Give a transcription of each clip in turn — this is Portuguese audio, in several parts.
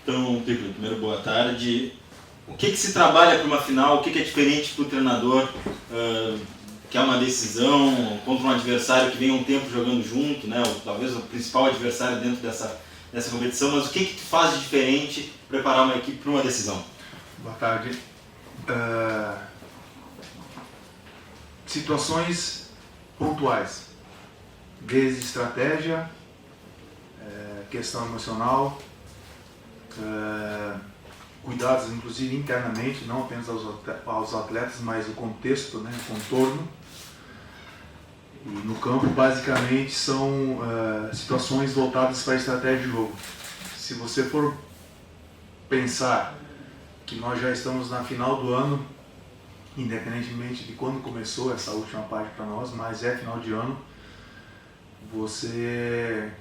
Então, Piccolo, primeiro boa tarde. O que se trabalha para uma final? O que é diferente para o treinador, que é uma decisão contra um adversário que vem há um tempo jogando junto, né? Ou talvez o principal adversário dentro dessa competição, mas o que faz de diferente preparar uma equipe para uma decisão? Boa tarde. Situações pontuais, desde estratégia, questão emocional, cuidados inclusive internamente, não apenas aos atletas, mas o contexto, né, o contorno. E no campo, basicamente, são situações voltadas para a estratégia de jogo. Se você for pensar que nós já estamos na final do ano, independentemente de quando começou essa última parte para nós, mas é final de ano, você,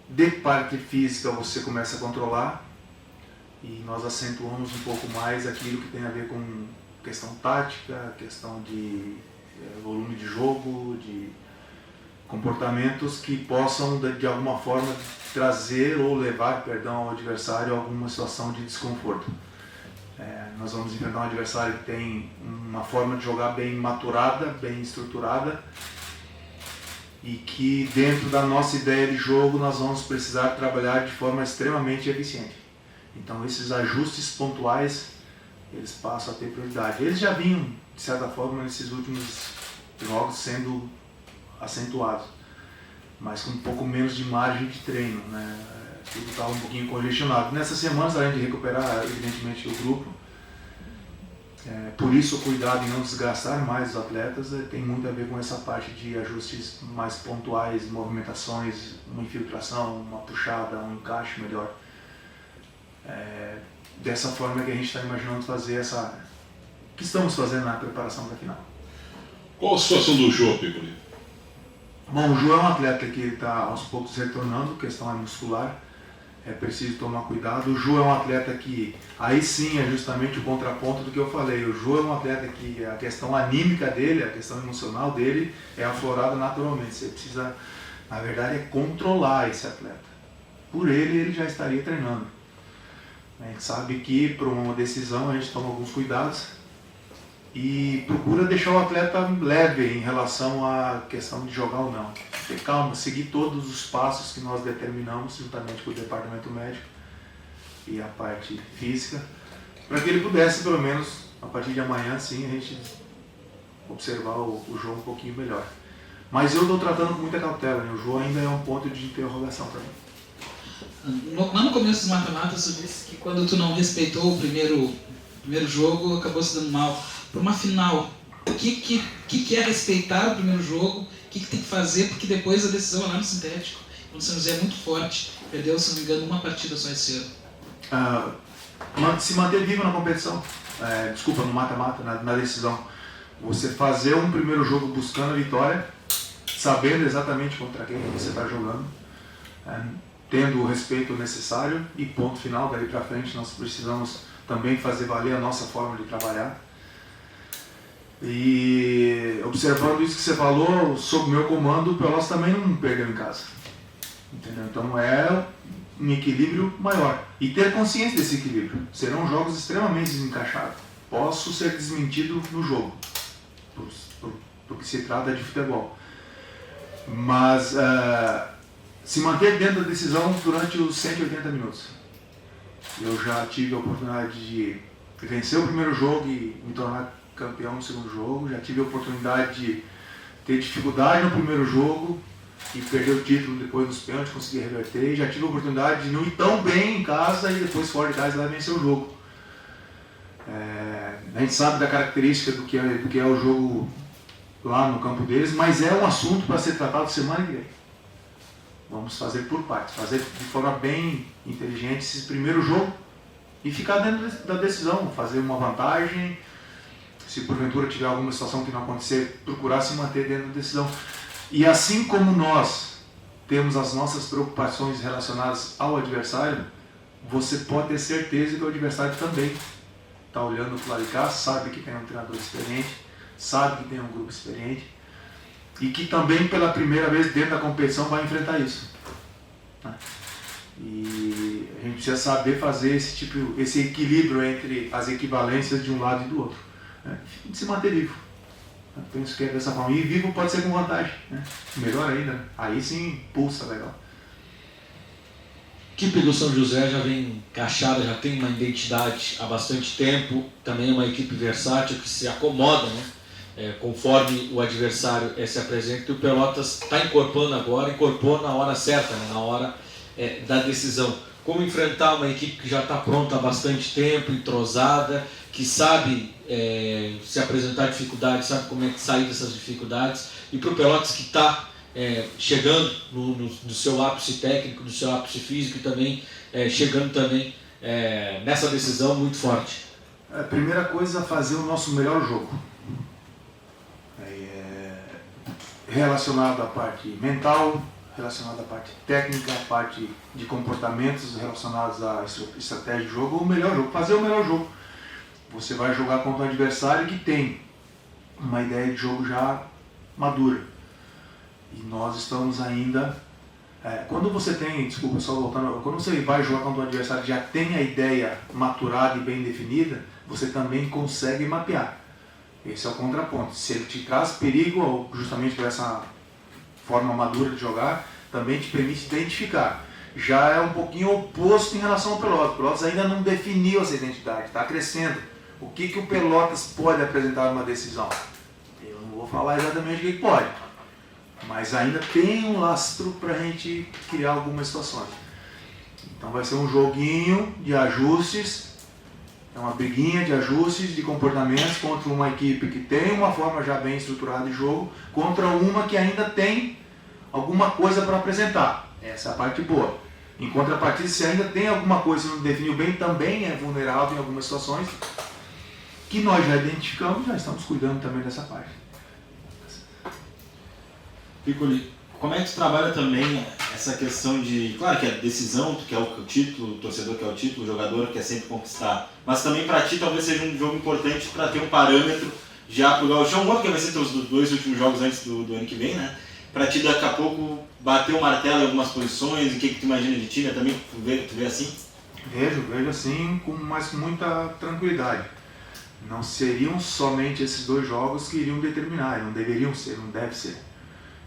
de parte física, você começa a controlar e nós acentuamos um pouco mais aquilo que tem a ver com questão tática, questão de volume de jogo, de comportamentos que possam, de alguma forma, trazer ou levar, ao adversário a alguma situação de desconforto. Nós vamos enfrentar um adversário que tem uma forma de jogar bem maturada, bem estruturada, e que dentro da nossa ideia de jogo nós vamos precisar trabalhar de forma extremamente eficiente. Então esses ajustes pontuais, eles passam a ter prioridade. Eles já vinham, de certa forma, nesses últimos jogos sendo acentuados, mas com um pouco menos de margem de treino, né? Tudo estava um pouquinho congestionado. Nessas semanas, além de recuperar, evidentemente, o grupo, por isso o cuidado em não desgastar mais os atletas tem muito a ver com essa parte de ajustes mais pontuais, movimentações, uma infiltração, uma puxada, um encaixe melhor. Dessa forma que a gente está imaginando fazer que estamos fazendo na preparação da final. Qual a situação do Jô, Piccolo? Bom, o Jô é um atleta que está aos poucos retornando, questão muscular, é preciso tomar cuidado. O Jô é um atleta que, aí sim é justamente o contraponto do que eu falei, o Jô é um atleta que a questão anímica dele, a questão emocional dele é aflorada naturalmente. Você precisa, na verdade, controlar esse atleta. Por ele já estaria treinando. A gente sabe que para uma decisão a gente toma alguns cuidados e procura deixar o atleta leve em relação à questão de jogar ou não. Ter calma, seguir todos os passos que nós determinamos juntamente com o departamento médico e a parte física, para que ele pudesse, pelo menos, a partir de amanhã, sim, a gente observar o jogo um pouquinho melhor. Mas eu estou tratando com muita cautela, né? O jogo ainda é um ponto de interrogação para mim. Lá no começo dos mata-matas, tu disse que quando tu não respeitou o primeiro jogo, acabou se dando mal. Para uma final, o que é respeitar o primeiro jogo? O que tem que fazer? Porque depois a decisão é lá no sintético. O São José é muito forte, perdeu, se não me engano, uma partida só esse ano. Se manter vivo na competição, no mata-mata, na decisão. Você fazer um primeiro jogo buscando a vitória, sabendo exatamente contra quem você está jogando, tendo o respeito necessário e ponto final. Daí para frente nós precisamos também fazer valer a nossa forma de trabalhar. E observando isso que você falou, sob o meu comando, o Pelotas também não perdeu em casa. Entendeu? Então é um equilíbrio maior. E ter consciência desse equilíbrio. Serão jogos extremamente desencaixados. Posso ser desmentido no jogo, porque se trata de futebol. Mas se manter dentro da decisão durante os 180 minutos. Eu já tive a oportunidade de vencer o primeiro jogo e me tornar campeão no segundo jogo. Já tive a oportunidade de ter dificuldade no primeiro jogo e perder o título depois nos pênaltis, conseguir reverter. Já tive a oportunidade de não ir tão bem em casa e depois fora de casa lá vencer o jogo. A gente sabe da característica do que é o jogo lá no campo deles, mas é um assunto para ser tratado semana que vem. Vamos fazer por partes, fazer de forma bem inteligente esse primeiro jogo e ficar dentro da decisão, fazer uma vantagem. Se porventura tiver alguma situação que não acontecer, procurar se manter dentro da decisão. E assim como nós temos as nossas preocupações relacionadas ao adversário, você pode ter certeza que o adversário também está olhando para o lado de cá, sabe que tem um treinador experiente, sabe que tem um grupo experiente e que também pela primeira vez dentro da competição vai enfrentar isso. E a gente precisa saber fazer esse equilíbrio entre as equivalências de um lado e do outro, né? E se manter vivo. Eu penso que é dessa forma. E vivo pode ser com vantagem, né? Melhor ainda, né? Aí sim, pulsa legal. A equipe do São José já vem encaixada, já tem uma identidade há bastante tempo, também é uma equipe versátil que se acomoda, né? Conforme o adversário se apresenta, e o Pelotas está incorporando agora, incorporou na hora certa, né? Na hora da decisão. Como enfrentar uma equipe que já está pronta há bastante tempo, entrosada, que sabe se apresentar dificuldades, sabe como é que sair dessas dificuldades, e para o Pelotas que está chegando no seu ápice técnico, no seu ápice físico, e também chegando também nessa decisão muito forte. A primeira coisa é fazer o nosso melhor jogo, relacionado à parte mental, relacionado à parte técnica, à parte de comportamentos relacionados à estratégia de jogo, o melhor jogo, fazer o melhor jogo. Você vai jogar contra um adversário que tem uma ideia de jogo já madura. E nós estamos ainda... quando você tem, desculpa, só voltando, quando você vai jogar contra um adversário que já tem a ideia maturada e bem definida, você também consegue mapear. Esse é o contraponto. Se ele te traz perigo, ou justamente por essa forma madura de jogar, também te permite identificar. Já é um pouquinho oposto em relação ao Pelotas. O Pelotas ainda não definiu essa identidade, está crescendo. O que o Pelotas pode apresentar numa decisão? Eu não vou falar exatamente o que pode, mas ainda tem um lastro para a gente criar algumas situações. Então vai ser um joguinho de ajustes, uma briguinha de ajustes de comportamentos contra uma equipe que tem uma forma já bem estruturada de jogo, contra uma que ainda tem alguma coisa para apresentar. Essa é a parte boa. Em contrapartida, se ainda tem alguma coisa que não definiu bem, também é vulnerável em algumas situações, que nós já identificamos, já estamos cuidando também dessa parte. Piccoli, como é que tu trabalha também essa questão de... Claro que é decisão, tu quer o título, o torcedor quer o título, o jogador quer sempre conquistar, mas também para ti talvez seja um jogo importante para ter um parâmetro já para o Gauchão, outro que vai ser os 2 últimos jogos antes do ano que vem, né? Para ti daqui a pouco bater o martelo em algumas posições, o que tu imagina de time também, tu vê assim? Vejo assim, mas com muita tranquilidade. Não seriam somente esses 2 jogos que iriam determinar, não deveriam ser, não deve ser.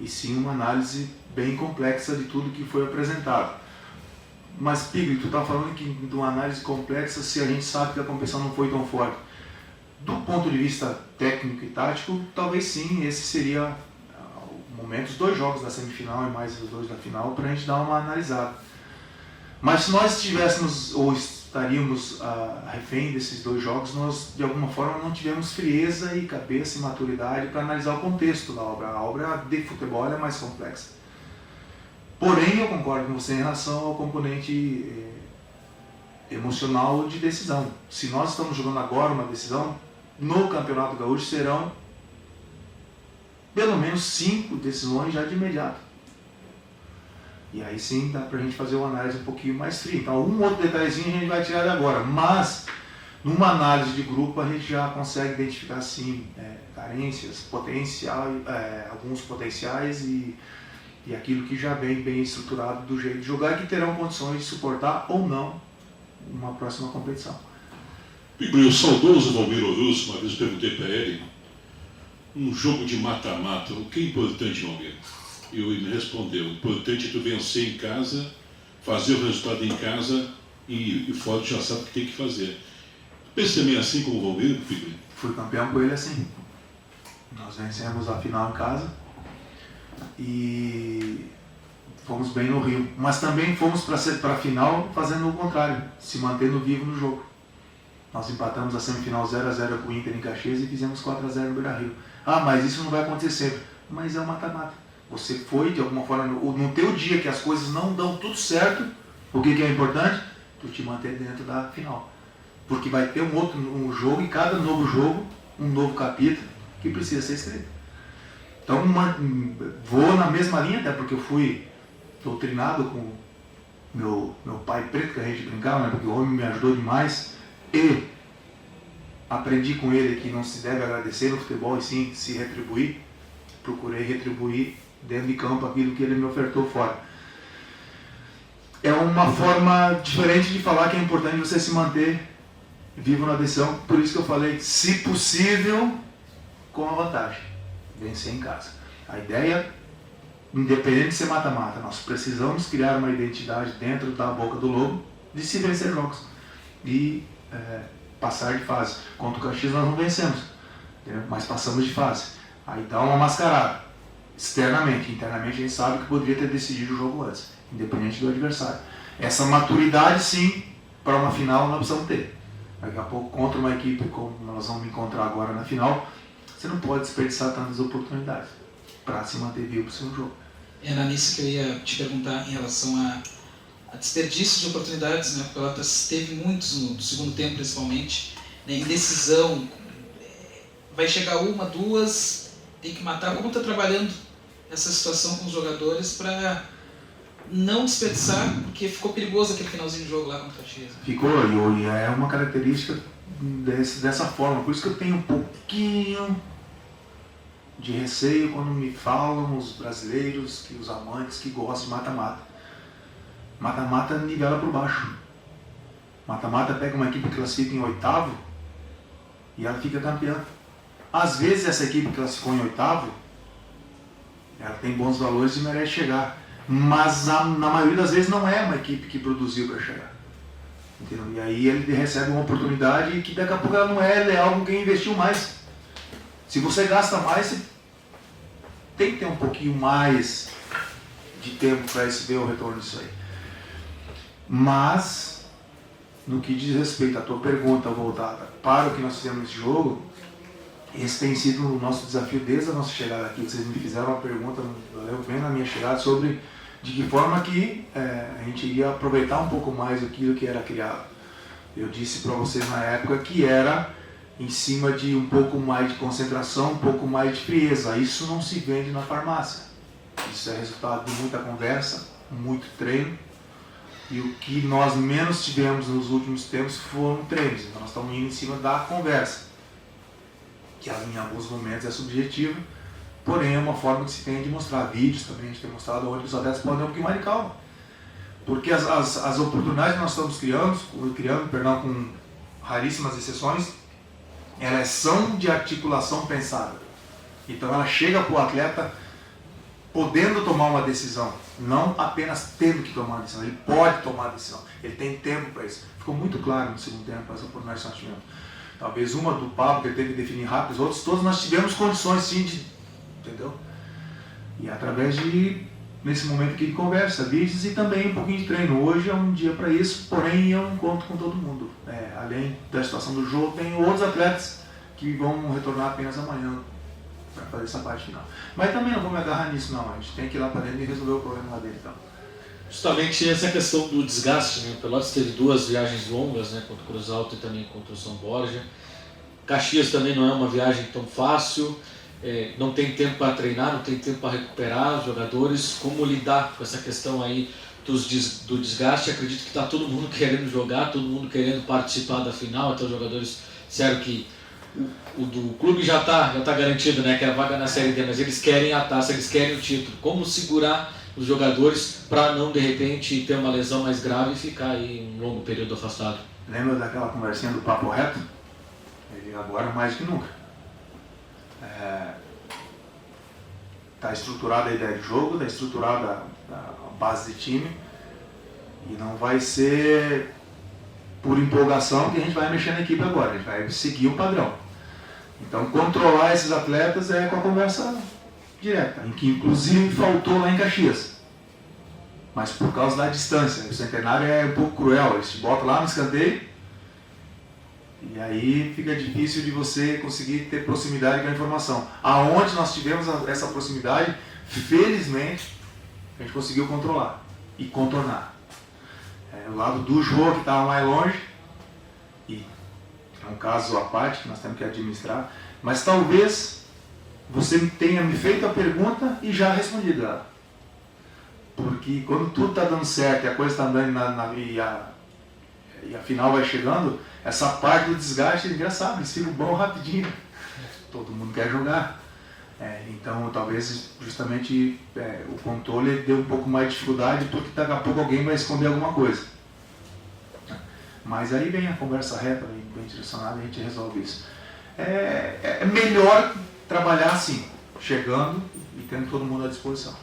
E sim uma análise bem complexa de tudo que foi apresentado. Mas, Piccoli, tu está falando de uma análise complexa se a gente sabe que a competição não foi tão forte. Do ponto de vista técnico e tático, talvez sim, esse seria o momento, os 2 jogos da semifinal e mais os 2 da final, para a gente dar uma analisada. Mas se nós estivéssemos ou estaríamos refém desses 2 jogos, nós de alguma forma não tivemos frieza e cabeça e maturidade para analisar o contexto da obra. A obra de futebol é mais complexa. Porém, eu concordo com você em relação ao componente emocional de decisão. Se nós estamos jogando agora uma decisão, no Campeonato Gaúcho serão pelo menos 5 decisões já de imediato. E aí sim dá pra gente fazer uma análise um pouquinho mais fria. Então um outro detalhezinho a gente vai tirar agora, mas numa análise de grupo a gente já consegue identificar sim carências, alguns potenciais e aquilo que já vem bem estruturado do jeito de jogar e que terão condições de suportar ou não uma próxima competição. Piccoli, o saudoso Valmir Russo, uma vez perguntei para ele, um jogo de mata-mata, o que é importante, Valmir? E ele me respondeu, o importante é tu vencer em casa, fazer o resultado em casa e fora tu já sabe o que tem que fazer. Pensa também assim como o Valmir, Piccoli? Fui campeão com ele assim. Nós vencemos a final em casa e fomos bem no Rio. Mas também fomos para a final fazendo o contrário, se mantendo vivo no jogo. Nós empatamos a semifinal 0-0 com o Inter em Caxias e fizemos 4-0 no Beira-Rio. Ah, mas isso não vai acontecer sempre. Mas é o mata-mata. Você foi, de alguma forma, no teu dia que as coisas não dão tudo certo, o que é importante? Tu te manter dentro da final. Porque vai ter um jogo e cada novo jogo, um novo capítulo que precisa ser escrito. Então, vou na mesma linha, até porque eu fui doutrinado com meu pai preto, que a gente brincava, né? Porque o homem me ajudou demais. E aprendi com ele que não se deve agradecer no futebol e sim se retribuir. Procurei retribuir dentro de campo aquilo que ele me ofertou fora. é uma forma diferente de falar que é importante você se manter vivo na decisão. Por isso que eu falei, se possível, com a vantagem. Vencer em casa. A ideia, independente de ser mata-mata, nós precisamos criar uma identidade dentro da boca do lobo de se vencer jogos. E passar de fase. Contra o Caxias nós não vencemos, entendeu? Mas passamos de fase. Aí dá uma mascarada. Externamente, internamente a gente sabe que poderia ter decidido o jogo antes, independente do adversário. Essa maturidade, sim, para uma final nós precisamos ter. Daqui a pouco, contra uma equipe como nós vamos encontrar agora na final, você não pode desperdiçar tantas oportunidades para se manter vivo para o seu jogo. Era nisso que eu ia te perguntar em relação a desperdício de oportunidades, né? O Pelotas teve muitos no segundo tempo, principalmente, né? Indecisão, vai chegar uma, duas, tem que matar. Como está trabalhando essa situação com os jogadores para não desperdiçar, porque ficou perigoso aquele finalzinho de jogo lá contra o Caxias? Ficou, e é uma característica dessa forma, por isso que eu tenho um pouquinho de receio quando me falam os brasileiros, que os amantes que gostam de mata-mata. Mata-mata nivela por baixo. Mata-mata pega uma equipe que classifica em 8º e ela fica campeã. Às vezes essa equipe que classificou em 8º, ela tem bons valores e merece chegar. Mas na maioria das vezes não é uma equipe que produziu para chegar. Entendeu? E aí ele recebe uma oportunidade que daqui a pouco ela não é leal com quem investiu mais. Se você gasta mais, você tem que ter um pouquinho mais de tempo para ver o retorno disso aí. Mas, no que diz respeito à tua pergunta voltada para o que nós fizemos nesse jogo, esse tem sido o nosso desafio desde a nossa chegada aqui. Vocês me fizeram uma pergunta, eu bem na minha chegada, sobre de que forma que a gente iria aproveitar um pouco mais aquilo que era criado. Eu disse para vocês na época que era em cima de um pouco mais de concentração, um pouco mais de frieza. Isso não se vende na farmácia. Isso é resultado de muita conversa, muito treino. E o que nós menos tivemos nos últimos tempos foram treinos. Então nós estamos indo em cima da conversa, que em alguns momentos é subjetiva, porém é uma forma que se tem de mostrar. Vídeos também a gente tem mostrado onde os atletas podem ter um pouquinho mais de calma. Porque as oportunidades que nós estamos criando com raríssimas exceções, elas são de articulação pensada. Então ela chega para o atleta podendo tomar uma decisão, não apenas tendo que tomar uma decisão. Ele pode tomar a decisão, ele tem tempo para isso. Ficou muito claro no segundo tempo as oportunidades que nós tivemos. Talvez uma do Pablo, que ele teve que definir rápido, os outros todos nós tivemos condições sim de... Entendeu? E através nesse momento aqui de conversa, vídeos e também um pouquinho de treino. Hoje é um dia para isso, porém eu não conto com todo mundo. Além da situação do jogo, tem outros atletas que vão retornar apenas amanhã para fazer essa parte final. Mas também não vou me agarrar nisso não, a gente tem que ir lá para dentro e resolver o problema lá dele então. Justamente essa questão do desgaste, né? O Pelotas teve 2 viagens longas, né? Contra o Cruz Alta e também contra o São Borja. Caxias também não é uma viagem tão fácil, não tem tempo para treinar, não tem tempo para recuperar os jogadores. Como lidar com essa questão aí do desgaste? Acredito que está todo mundo querendo jogar, todo mundo querendo participar da final, até os jogadores disseram que o do clube já tá garantido, né? Que é a vaga na Série D, mas eles querem a taça, eles querem o título. Como segurar os jogadores para não, de repente, ter uma lesão mais grave e ficar aí um longo período afastado? Lembra daquela conversinha do papo reto? Ele agora mais que nunca. Está estruturada a ideia de jogo, está estruturada a base de time e não vai ser por empolgação que a gente vai mexer na equipe agora, a gente vai seguir um padrão. Então controlar esses atletas é com a conversa direta, em que inclusive faltou lá em Caxias. Mas por causa da distância, o Centenário é um pouco cruel, eles te botam lá no escanteio e aí fica difícil de você conseguir ter proximidade com a informação. Aonde nós tivemos essa proximidade, felizmente, a gente conseguiu controlar e contornar. O lado do jogo que estava mais longe, e é um caso à parte que nós temos que administrar, mas talvez você tenha me feito a pergunta e já respondido ela. Porque quando tudo está dando certo e a coisa está andando e a final vai chegando, essa parte do desgaste é engraçado, eles ficam bom rapidinho. Todo mundo quer jogar. Então, talvez, justamente, o controle dê um pouco mais de dificuldade, porque daqui a pouco alguém vai esconder alguma coisa. Mas aí vem a conversa reta, bem direcionada, e a gente resolve isso. É melhor trabalhar assim, chegando e tendo todo mundo à disposição.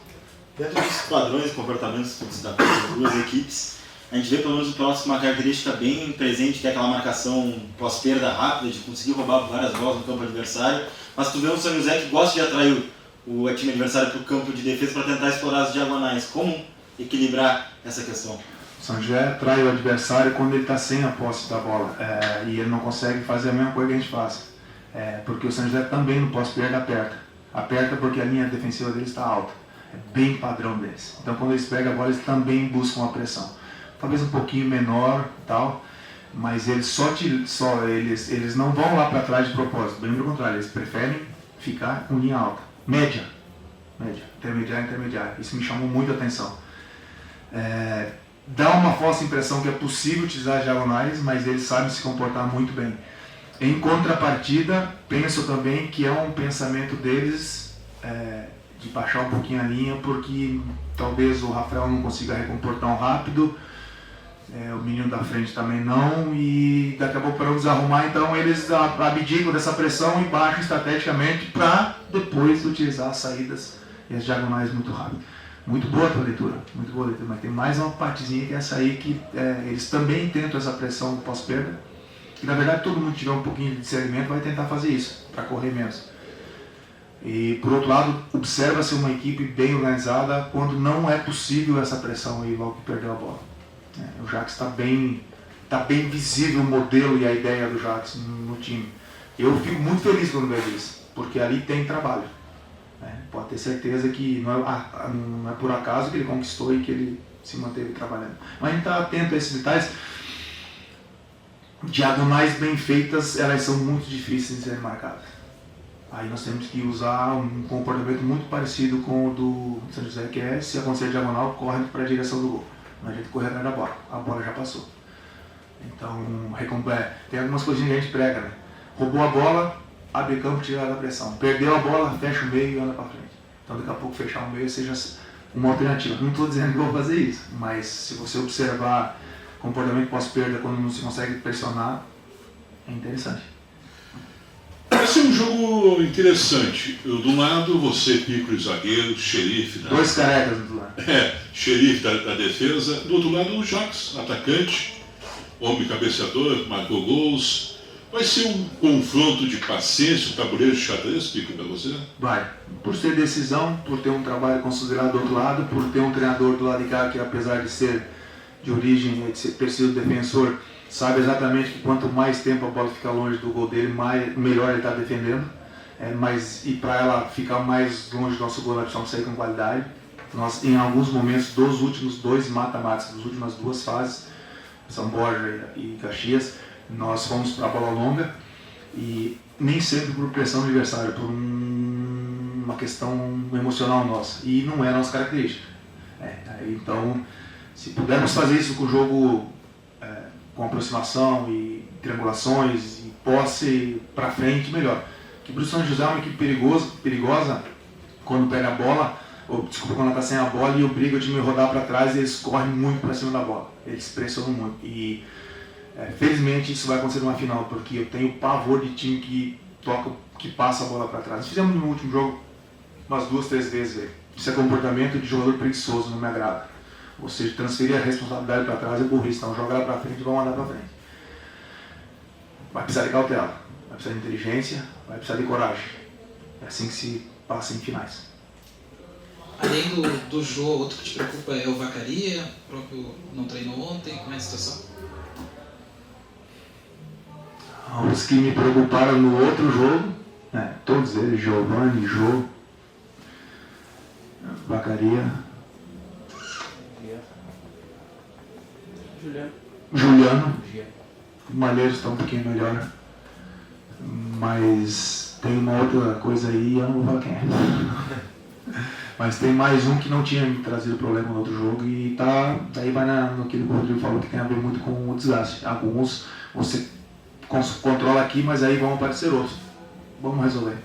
Dentro dos padrões e comportamentos que tu destacou das duas equipes, a gente vê pelo menos o próximo uma característica bem presente, que é aquela marcação pós-perda rápida, de conseguir roubar várias bolas no campo adversário. Mas tu vê um São José que gosta de atrair o time adversário para o campo de defesa para tentar explorar as diagonais. Como equilibrar essa questão? O São José atrai o adversário quando ele está sem a posse da bola e ele não consegue fazer a mesma coisa que a gente faz. Porque o São José também no pós-perda aperta. Aperta porque a linha defensiva deles está alta. É bem padrão deles. Então quando eles pegam a bola, eles também buscam a pressão. Talvez um pouquinho menor, tal, mas eles eles não vão lá para trás de propósito. Bem pelo contrário, eles preferem ficar com linha alta. Média, intermediária. Isso me chamou muito a atenção. Dá uma falsa impressão que é possível utilizar diagonais, mas eles sabem se comportar muito bem. Em contrapartida, penso também que é um pensamento deles de baixar um pouquinho a linha, porque talvez o Rafael não consiga recompor tão rápido, o menino da frente também não, e daqui a pouco para não desarrumar, então eles abdicam dessa pressão e baixam estrategicamente para depois utilizar as saídas e as diagonais muito rápido. Muito boa a tua leitura, mas tem mais uma partezinha que é essa aí que eles também tentam essa pressão pós-perda, que na verdade todo mundo que tiver um pouquinho de discernimento vai tentar fazer isso, para correr menos. E por outro lado, observa-se uma equipe bem organizada quando não é possível essa pressão aí logo que perdeu a bola. O Jax está bem visível o modelo e a ideia do Jax no time. Eu fico muito feliz quando vejo isso, porque ali tem trabalho. Pode ter certeza que não é por acaso que ele conquistou e que ele se manteve trabalhando. Mas a gente está atento a esses detalhes. Diagonais bem feitas, elas são muito difíceis de serem marcadas. Aí nós temos que usar um comportamento muito parecido com o do São José, que é, se acontecer diagonal, corre para a direção do gol. Não adianta correr atrás da bola, a bola já passou. Então, tem algumas coisinhas que a gente prega, né? Roubou a bola, abre campo, tira da pressão. Perdeu a bola, fecha o meio e anda para frente. Então, daqui a pouco, fechar o meio seja uma alternativa. Não estou dizendo que vou fazer isso, mas se você observar comportamento pós-perda quando não se consegue pressionar, é interessante. Vai ser um jogo interessante. De um lado, você, Piccoli, zagueiro, xerife. Dois carecas do lado. Xerife da defesa. Do outro lado, o Jax, atacante, homem cabeceador, marcou gols. Vai ser um confronto de paciência, um tabuleiro de xadrez, Piccoli, para você? Vai. Por ser decisão, por ter um trabalho considerado do outro lado, por ter um treinador do lado de cá que, apesar de ser de origem, de ter sido defensor, sabe exatamente que quanto mais tempo a bola fica longe do gol dele, melhor ele está defendendo. E para ela ficar mais longe do nosso gol, nós precisamos sair com qualidade. Nós, em alguns momentos, dos últimos dois mata-matas, das últimas duas fases, São Borja e Caxias, nós fomos para a bola longa e nem sempre por pressão do adversário, por uma questão emocional nossa. E não é a nossa característica. Então, se pudermos fazer isso com o jogo com aproximação e triangulações e posse para frente, melhor. Que o São José é uma equipe perigosa quando pega a bola, quando ela está sem a bola e obriga o time a rodar para trás, e eles correm muito para cima da bola. Eles pressionam muito. E felizmente isso vai acontecer numa final, porque eu tenho pavor de time que passa a bola para trás. Nós fizemos no último jogo umas 2, 3 vezes. Isso é comportamento de jogador preguiçoso, não me agrada. Ou seja, transferir a responsabilidade para trás é burrice. Então joga lá para frente e vão andar para frente. Vai precisar de cautela, vai precisar de inteligência, vai precisar de coragem. É assim que se passa em finais. Além do Jô, outro que te preocupa é o Vacaria, o próprio não treinou ontem, como é a situação? Os que me preocuparam no outro jogo, todos eles, Giovanni, Jô, Vacaria, Juliano, o Malheiros está um pouquinho melhor, mas tem uma outra coisa aí, eu não vou falar quem é. Mas tem mais um que não tinha me trazido problema no outro jogo e daí vai naquilo que o Rodrigo falou, que tem a ver muito com o desgaste. Alguns você controla aqui, mas aí vão aparecer outros. Vamos resolver.